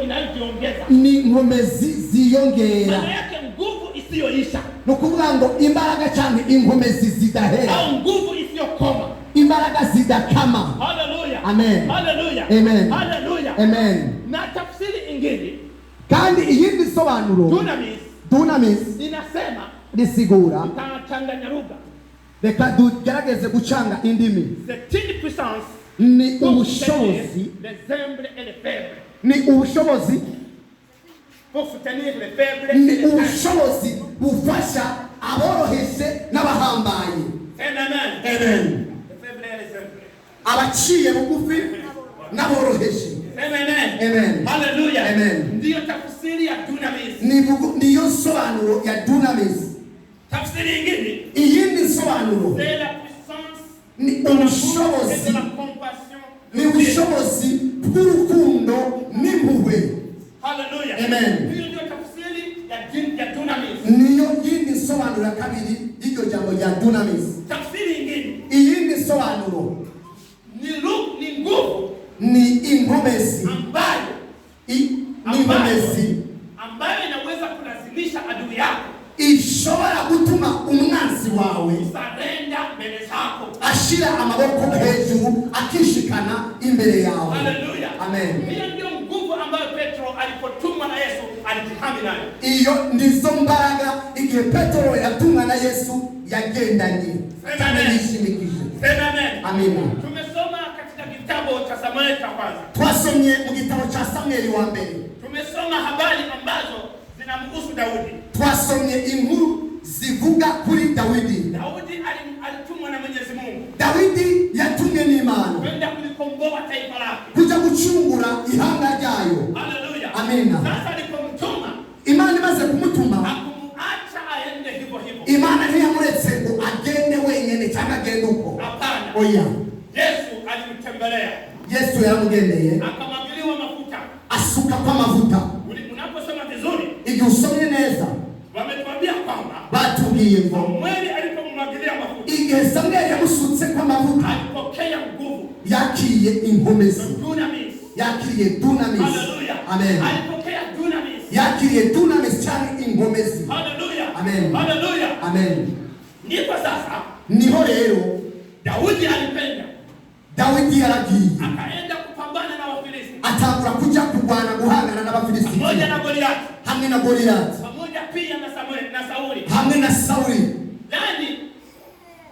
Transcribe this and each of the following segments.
inayojiongeza. Ni inkomezi ziyongera. Maana yake nguvu isiyoisha. Nukuvuga ngo imbaraga cyane inkomezi zidahera. Au nguvu isiyokoma. Imbaraga zidakama. Hallelujah. Amen. Hallelujah. Amen. Hallelujah. Amen. Na tafsiri ingine kandi iyindi sobanuro dunamis inasema risigura utachanganya lugha. Reka tugerageze gucanga indimi. C'est une puissance. Ni ubushobozi. Les humbles et les faibles. Ni ubushobozi. Pour soutenir les faibles. Ni ubushobozi bufasha aboroheje n'abahambaye. Amen. Amen. Les faibles et les humbles. Abaciye bugufi n'aboroheje. Amen. Amen. Hallelujah. Amen. Ndiyo tafsiri ya dunamis. Niyo sobanuro ya dunamis. Tafsiri ingine. Iyindi sobanuro. C'est la puissance. Ni ubushobozi. Ni ubushobozi bw'urukundo n'impuhwe. Hallelujah. Amen. Ndiyo tafsiri ya dunamis. Niyo yindi sobanuro ya kabiri y'iryo jambo rya dunamis. Tafsiri ingine. Iyindi sobanuro. Ni nguvu. Ni inkomezi. Ambayo inaweza kulazimisha adui yako. Ishobora gutuma umwanzi wawe sarenda mbele zako. Ashira amaboko hejuru akishikana imbere yawe. Hallelujah. Amen. Hiyo ndio nguvu ambayo Petro alipotumwa na Yesu alijihami nayo. Iyo ndizo mbaraga igihe Petro yatumwa na Yesu yagendanye. Amen. Amina. Tumesoma katika kitabu cha Samueli cha kwanza. Twasomye mu gitabo cha Samueli wa mbere. Tumesoma habari ambazo zinamhusu Daudi. Twasomye inkuru zivuga kuri Daudi. Daudi alitumwa na Mwenyezi Mungu. Daudi yatumwe n'Imana kwenda kulikomboa taifa lake. Kuja gucungura ihanga ryayo. Hallelujah. Amina. Sasa alipomtuma, Imana imaze kumutuma, hakumuacha aende hivyo hivyo. Imana ntiyamuretse ngo agende wenyine cyangwa agende uko. Hapana. Oya. Yesu alimtembelea. Yesu yaramugendeye. Akamwagiliwa mafuta. Asuka kwa mafuta. Unaposoma vizuri, igihe usomye neza, wametuambia kwamba batubwiye ngo Samueli alipomwagilia mafuta, igihe Samueli yamusutse kwa mafuta, alipokea nguvu, yakiriye inkomezi. Dunamis. Yakiriye dunamis. Hallelujah. Amen. Alipokea dunamis. Yakiriye dunamis cyane inkomezi. Hallelujah. Amen. Hallelujah. Amen. Ndipo sasa niho rero Daudi alipenda. Daudi yaragiye akaenda kupambana na Wafilisti. Atangura kuja kurwana guhangana n'Abafilisti. Pamoja na Goliath. Hamwe na Goliath. Pamoja pia na Sauli. Hamwe na Sauli. Yaani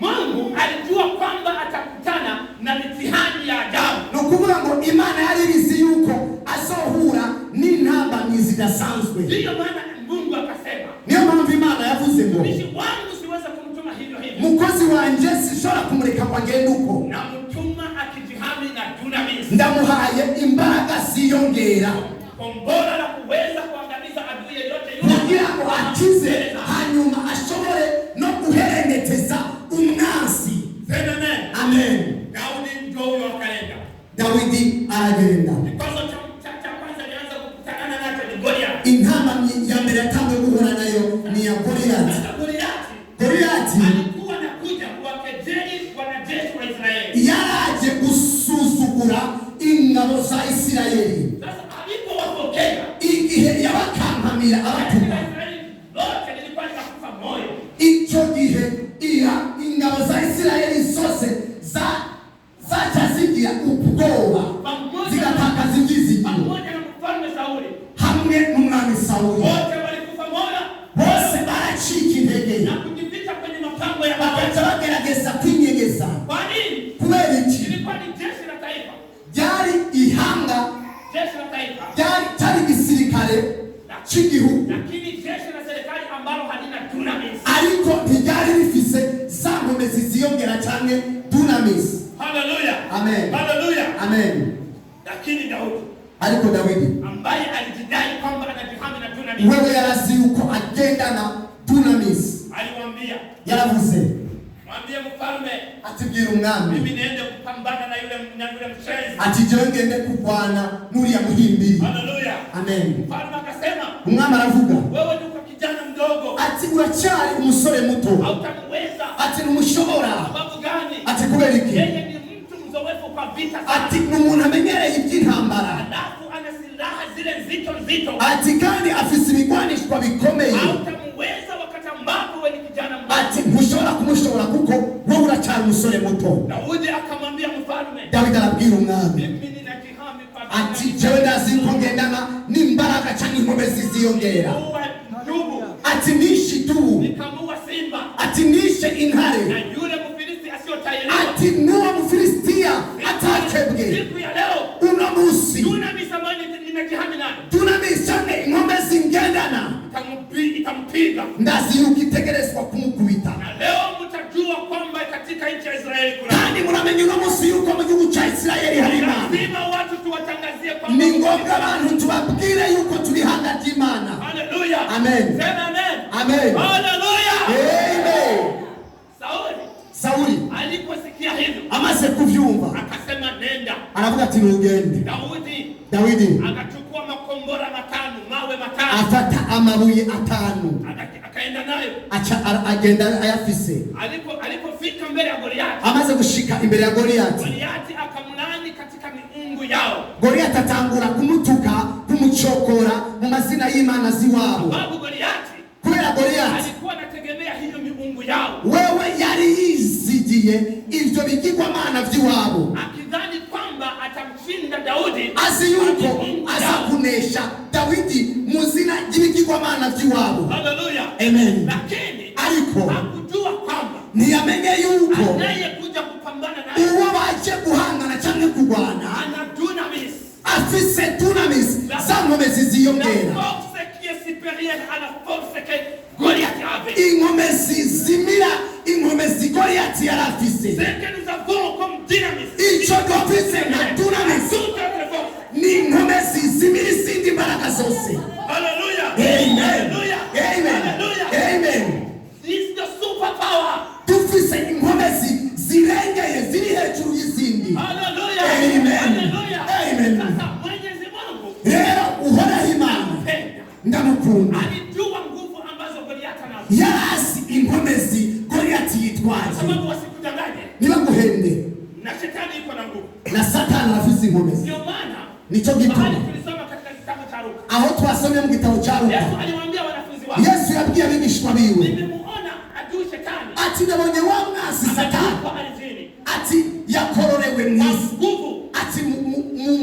Mungu alijua kwamba atakutana na mitihani ya ajabu. Nukuvuga ngo Imana yari bizi yuko azohura n'intambamyi zidasanzwe. Ndiyo maana Mungu akasema. Niyo mpamvu Imana yavuze ngo mtumishi wangu siweza kumtuma hivyo hivyo. Mukozi wanje sishobora kumureka kwa ngende uko. Na mtuma akijihami na dunamis. Ndamuhaye imbaraga ziyongera. Kombora la kuweza kuangamiza adui yeyote yule. Kugira ngo akize hanyuma ashobore no guherengeteza umwanzi. Amen. Amen. Daudi ndio huyo akaenda. Daudi aragenda. Kwanza cha kwanza alianza kukutana nacho ni Goliath. Intama ya mbere yatanzwe guhura nayo ni ya Goliath. Goliath alikuwa anakuja kuwakejeli wanajeshi wa Israeli. Yaraje gusuzugura ingabo za Israeli. Sasa alipowapokea, igihe yabakankamira abatuma, lote lilikuwa linakufa moyo. Icyo gihe ingabo za Israeli zose zaca zigira ubwoba, zigatakaza ibyizigiro. Pamoja na mfalme Sauli, hamwe n'umwami Sauli, wote walikufa moyo, bose baracika intege na kujificha kwenye mapango ya Baba. Bagerageza kwinyegeza. Kwa nini? Kubera iki? Ilikuwa ni jeshi la taifa. Byari ihanga, jeshi la taifa. Cyari gisirikare cy'igihugu. Lakini jeshi la serikali ambalo halina dunamis. Ariko ntibyari bifise za nkomezi ziyongera cyane dunamis. Hallelujah. Amen. Hallelujah. Amen. Lakini Daudi, ariko Daudi ambaye alijidai kwamba anajihami na dunamis, wewe yarazi uko agenda na dunamis, aliwaambia, yaravuze, mwambie mfalme, atibwira umwami, mimi niende kupambana na yule mchezi. Ati je ngende kurwana n'uriya muhimbiri. Hallelujah. Amen. Mfalme akasema, umwami aravuga, wewe ni kijana mdogo. Ati uracyari umusore muto. Hautamweza. Ati numushobora. Sababu gani? Ati kubera iki? Yeye ni mtu mzoefu kwa vita. Ati umuntu amenyereye iby'intambara. Alafu ana nzito. Ati kandi afise ibigwanishwa bikomeye. Hautamuweza wakati ambapo wewe ni kijana mdogo. Ati ntushobora kuko wowe uracyari umusore muto. Daudi akamwambia mfalme. Daudi arabwira umwami. Mimi ninajihami kwa ati jewe ndazi ko ngendana n'imbaraga cyangwa inkomezi ziyongera. Ati nishi tu. Nikamua simba. Ati nishe intare. Na yule Mfilisti asiyotahiriwa. Ati nuwa Mfilistia atakebwe. Siku ya leo. Uno musi. Tunamisa mani ninajihami nayo. Tunamisa inkomezi ngendana. Itampiga. Ndazi ukitegerezwa kumukubita. Na leo mtajua kwamba katika nchi ya Israeli kuna. Kandi muramenye uno musi yuko mu gihugu cya Israeli harimo. Lazima watu tuwatangazie kwamba ni ngombwa abantu tubabwire yuko turi hagati y'Imana. Haleluya. Amen. Sema amen. Amen. Haleluya. Amen. Sauli aliposikia hivyo amaze kuvyumva akasema nenda. Anavuga ati nugende. Daudi akachukua makombora 5, mawe 5. Afata amabuye 5. Akaenda nayo. Agenda ayafise. Alipofika mbele ya Goliati. Amaze gushika imbere ya Goliati. Goliati akamlani katika miungu yao. Goliati atangura kumutuka, kumuchokora mu mazina y'Imana ziwabo. Sababu Goliati. Kubera Goliati alikuwa anategemea hiyo miungu yao. Wewe yari yizigiye ivyo bigirwamana vy'iwabo. Akidhani kwamba atamshinda Daudi. Azi yuko azakunesha Daudi muzina y'ibigirwamana vy'iwabo. Haleluya. Amen. Lakini ariko hakujua kwamba ntiyamenye yuko anayekuja kupambana naye uwo baje guhangana cyangwa kurwana ana dunamis. Afise dunamis za nkomezi ziyongera. Force qui est supérieure à la force que Goliath avait. Inkomezi zimira inkomezi Goliath yari afise. Ce que nous avons comme dynamis. Ico dufise na dunamis ni inkomezi zimira izindi mbaraga zose. Haleluya. Amen. Haleluya. Amen. Amen. This is the super power. Dufise inkomezi zirengeye ziri hejuru y'izindi. Haleluya. Amen. Haleluya. Amen. Sasa Mwenyezi Mungu rero uhoraho Imana ndamukunda. alijua nguvu ambazo Goliath anazo. Yarasi inkomezi Goliath yitwaje. Sababu wasikudanganye. Nibaguhende. Na shetani iko na nguvu. Na Satani afise inkomezi. Ndio maana nico gituma tulisoma katika kitabu cha Luka. Aho twasomye mu gitabo cha Luka. Yesu aliwaambia wanafunzi wake. Yesu yabwiye abigishwa biwe. Nimemuona adui shetani. Ati nabonye wa mwasi Satani. Ati yakororewe mwisi. Nguvu. Ati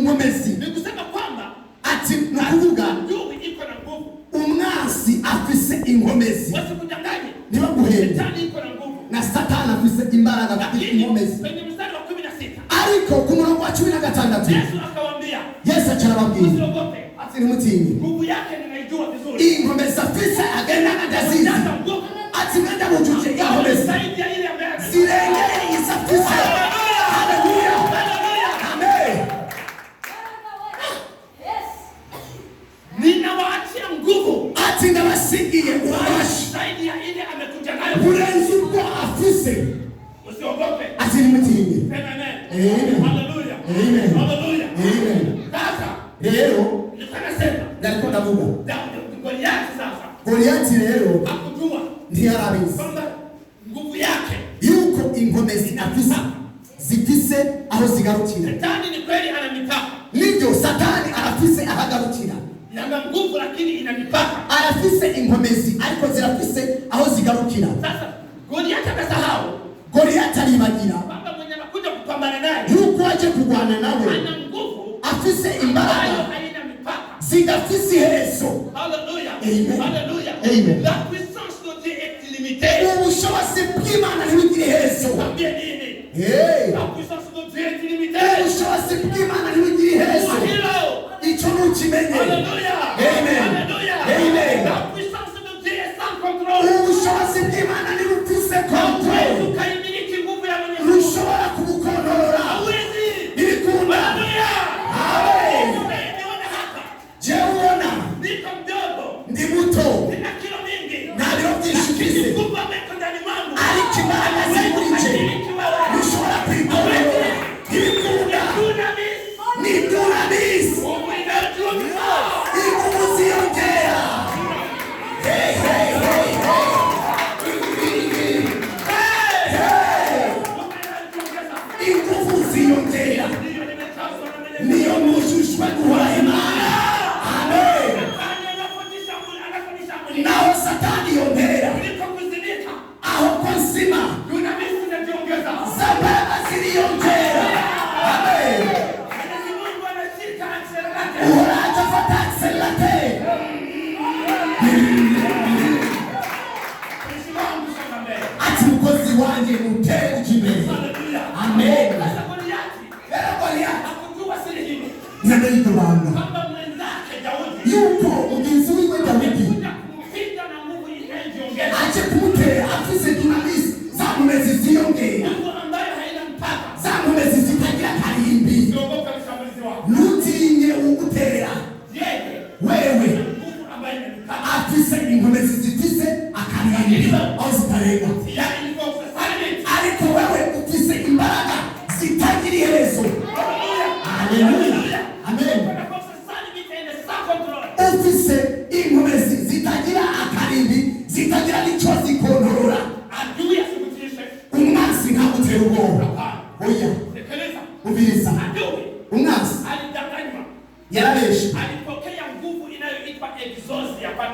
nkomezi. Nikusema kwamba ati nukuvuga adui iko na nguvu. Umwasi afise inkomezi. Wasikudanganye. Nibaguhende. Shetani iko na nguvu. Na Satani afise imbaraga afise inkomezi. Kwenye mstari wa 16. Ariko ku murongo wa 16. Yesu akawaambia. Yesu acarababwira. Usiogope. Ati nimutinyi. Nguvu yake ninaijua vizuri. Inkomezi afise agenda na dazizi. Ati nenda mujuje inkomezi. Zirengeye isafise. Haleluya. Amen. Ninawaachia nguvu. Ati ndabasigiye ububasha. Zaidi ya ile amekuja nayo. Burenze ubwo afise. Usiogope. Ati nimutinyi. Amen. Haleluya. Amen. Haleluya. Amen. Sasa rero nikanasema ndariko ndavuga Goliath sasa. Goliath rero hakujua ntiyarabizi kwamba nguvu yake yuko inkomezi afise zifise aho zigarukira. Shetani ni kweli ana mipaka. Nibyo Satani arafise ahagarukira. Yana nguvu lakini ina mipaka. Arafise inkomezi ariko zirafise aho zigarukira. Sasa Goliath akasahau. Goliath alibagira baba mwenye anakuja kupambana naye yuko aje kurwana nawe ana nguvu afise imbaraga haina mipaka. Zigafise iherezo. Haleluya. Amen. Haleluya. Amen. La puissance de Dieu est illimitée. Ubushobozi bw'Imana ntibugire iherezo. Ambie nini? La puissance de Dieu est illimitée. Ubushobozi bw'Imana ntibugire iherezo. Ico nukimenye. Haleluya. Amen. Haleluya. Amen. La puissance de Dieu est sans contrôle. Ubushobozi bw'Imana ntibufise contrôle. ibanga kwamba mwenzake Daudi yuko mugenzi wiwe Dawidi kumupinga na nguvu inayojiongeza, aje kumutera afise kinamisi za mumezi ziyongera, nguvu ambayo haina mpaka, za mumezi zitagira karimbi. siogopa mshambulizi wako, Nutinye ugutera yeye wewe nguvu ambayo ina mpaka, afise inkomezi zifise akarimbi aho zitarenga, yani ni kwa silent, ariko wewe ufise imbaraga zitagira iherezo. Haleluya, amen. Ufise inkomezi zitagira akarimbi, zitagira nico zikontorora, adui asikutishe, umwasi ntakutera ubwoba. Oya, tekeleza, ubiriza, adui umwasi alidanganywa, yarabeshe, alipokea nguvu inayoitwa exousia kwa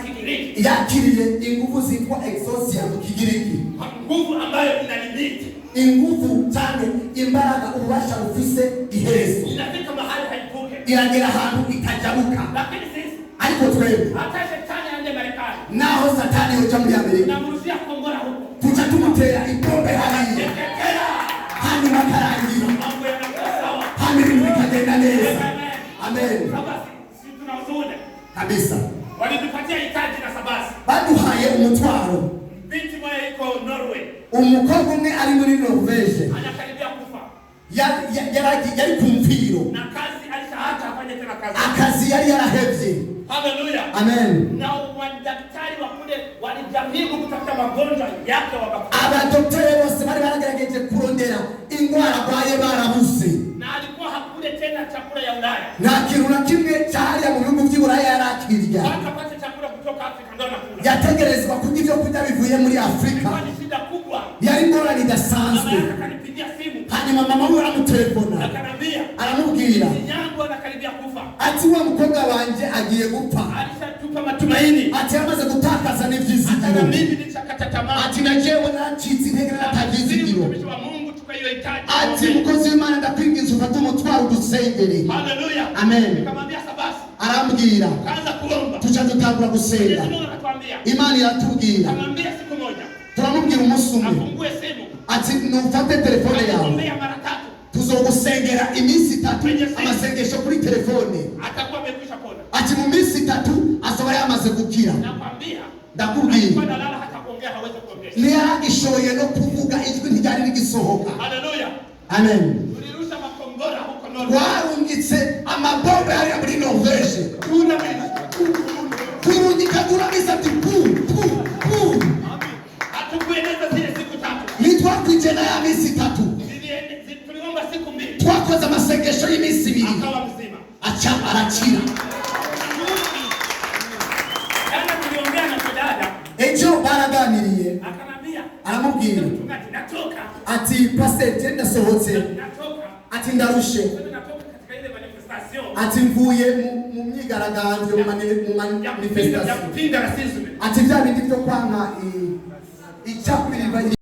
Kigiriki, yakiriye inguvu zitwa exousia mu Kigiriki, nguvu ambayo ina limiti, inguvu cyane imbaraga ubasha ufise iherezo, inafika mahali haivuke, iragera ahantu itajabuka. lakini sisi Ariko twebwe hata shetani aende Marekani, naho satani yoja muri Amerika, tunamrushia kombora huko, tuca tumutera ipombe hariya, hanyuma akarangira, mambo yanakuwa sawa, hanyuma ibintu bikagenda neza. Amen. Sabasi, si tuna ushuhuda Kabisa, walitupatia hitaji na Sabasi, baduhaye umutwaro. binti moja iko Norway, Umukobwa umwe ari muri Norvege anakaribia kufa yari ku mfiro, na kazi alishaacha afanye tena kazi, akazi yari yarahevye. haleluya, Amen. na madaktari wa kule walijaribu kutafuta magonjwa yake wakakuta, Abadoktore bose bari baragerageje kurondera ingwara arwaye barabuze, na alikuwa hakule tena chakula ya Ulaya, nta kintu na kimwe cyariya mu bihugu by'Iburaya yarakirya, akapata chakula kutoka Afrika ndio anakula, yategerezwa kurya ibyo kurya bivuye muri Afrika. kwa ni shida kubwa. Yari ngorane idasanzwe. Mama yake akanipigia simu, Hanyuma mama we aramutelefona, akanambia aramubwira yangu anakaribia kufa, ati wa mukobwa wanje agiye gupfa, alishatupa matumaini, ati yamaze gutakaza hata na n'ivyizigiro, mimi nishakata tamaa, ati na jewe naracitse intege natavyizigiro, mtumishi wa Mungu tukayohitaji, ati mukozi w'Imana ndakwinginze ufate umutwaro udusengere. haleluya, Amen. nikamwambia Sabasi, Arambwira, kaanza kuomba, tuca dutangura gusenga. Mungu anatuambia, Imana iratubwira, akamwambia siku moja turamubwira umunsi umwe afungue simu, ati nufate telefone yawe, akamwambia mara 3 tuzogusengera iminsi 3 amasengesho kuri telefone, atakuwa amekwisha pona. ati mu minsi 3 azoba yamaze gukira. Nakwambia Ndakubwira, kwa dalala hata kuongea hawezi kuongea, ntiyaragishoboye no kuvuga, ijwi ntiryari rigisohoka. haleluya. Amen. Tulirusha makombora huko Norway, Warungitse amabombe hariya muri Norvege, kuna mimi turungikagura bisa ati pu pu pu, hatukueleza zile siku 3, nitwakwije na ya minsi 3, tuliomba siku 2, twakoze amasengesho y'iminsi 2, akawa mzima, acha arakira. jana tuliongea na dada, Ejo baraganiriye, akanambia aramubwira mchungaji, natoka, ati pastor tenda sohotse, natoka, ati ndarushe, natoka katika ile manifestation, ati mvuye mu myigaragambyo mu manifestation, ya kupinga rasism, ati bya bindi byo kwanga icyakwiriba